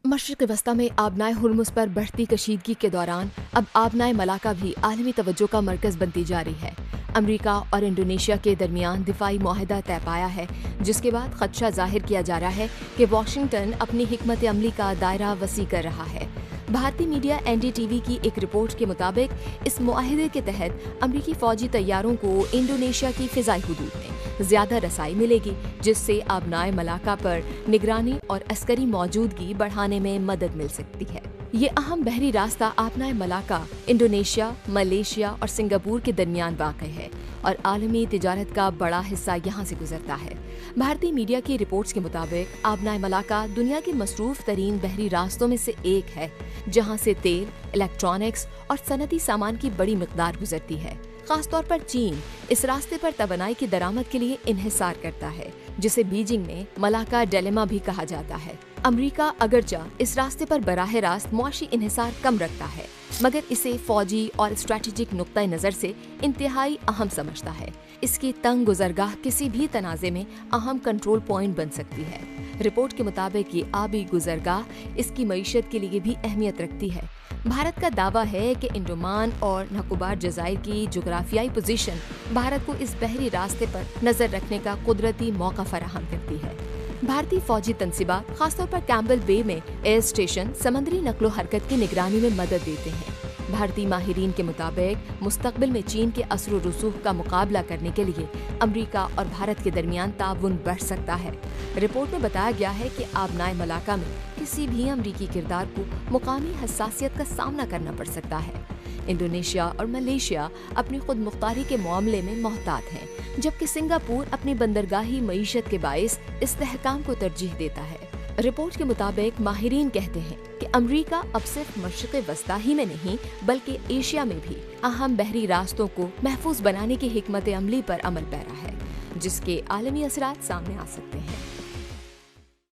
मशरिक़ वस्ता में आबनाए हुर्मुज़ पर बढ़ती कशीदगी के दौरान अब आबनाए मलाका भी आलमी तवज्जो का मरकज़ बनती जा रही है। अमरीका और इंडोनेशिया के दरमियान दिफाई मुआहदा तय पाया है, जिसके बाद खदशा जाहिर किया जा रहा है कि वाशिंगटन अपनी हिकमत अमली का दायरा वसी कर रहा है। भारतीय मीडिया एनडीटीवी की एक रिपोर्ट के मुताबिक इस मुआहदे के तहत अमरीकी फौजी तैयारों को इंडोनेशिया की फ़िज़ाई हुदूद में ज़्यादा रसाई मिलेगी, जिससे आबनाए मलाका पर निगरानी और अस्करी मौजूदगी बढ़ाने में मदद मिल सकती है। ये अहम बहरी रास्ता आबनाए मलाका इंडोनेशिया, मलेशिया और सिंगापुर के दरमियान वाक़ है और आलमी तिजारत का बड़ा हिस्सा यहाँ से गुजरता है। भारतीय मीडिया की रिपोर्ट्स के मुताबिक आबनाए मलाका दुनिया के मसरूफ़ तरीन बहरी रास्तों में से एक है, जहाँ से तेल, इलेक्ट्रॉनिक्स और सनती सामान की बड़ी मिक़दार गुजरती है। खासतौर पर चीन इस रास्ते पर तवानाई की दरामद के लिए इन्हिसार करता है, जिसे बीजिंग में मलाका डिलेमा भी कहा जाता है। अमरीका अगरचा इस रास्ते पर बराह रास्त मुआशी इन्हिसार कम रखता है, मगर इसे फौजी और स्ट्रेटेजिक नुक्ता नज़र से इंतहाई अहम समझता है। इसकी तंग गुजरगाह किसी भी तनाज़े में अहम कंट्रोल पॉइंट बन सकती है। रिपोर्ट के मुताबिक ये आबी गुजरगाह इसकी मईशत के लिए भी अहमियत रखती है। भारत का दावा है कि अंडमान और निकोबार जज़ाइर की जोग्राफियाई पोजीशन भारत को इस बहरी रास्ते पर नज़र रखने का कुदरती मौका फराहम करती है। भारतीय फौजी तनसीबात खासतौर पर कैम्बल बे में एयर स्टेशन समंदरी नकलो हरकत की निगरानी में मदद देते हैं। भारतीय माहिरीन के मुताबिक मुस्तकबिल में चीन के असर व रसूख का मुकाबला करने के लिए अमरीका और भारत के दरमियान ताउन बढ़ सकता है। रिपोर्ट में बताया गया है कि आबनाए मलाका में किसी भी अमरीकी किरदार को मुकामी हसासियत का सामना करना पड़ सकता है। इंडोनेशिया और मलेशिया अपनी खुद मुख्तारी के मामले में मोहतात हैं, जबकि सिंगापुर अपनी बंदरगाही मईशत के बाइस इस्तेहकाम को तरजीह देता है। रिपोर्ट के मुताबिक माहिरीन कहते हैं कि अमरीका अब सिर्फ मशरिक़ वस्ता ही में नहीं बल्कि एशिया में भी अहम बहरी रास्तों को महफूज बनाने की हिकमत अमली पर अमल पैरा है, जिसके आलमी असरात सामने आ सकते हैं।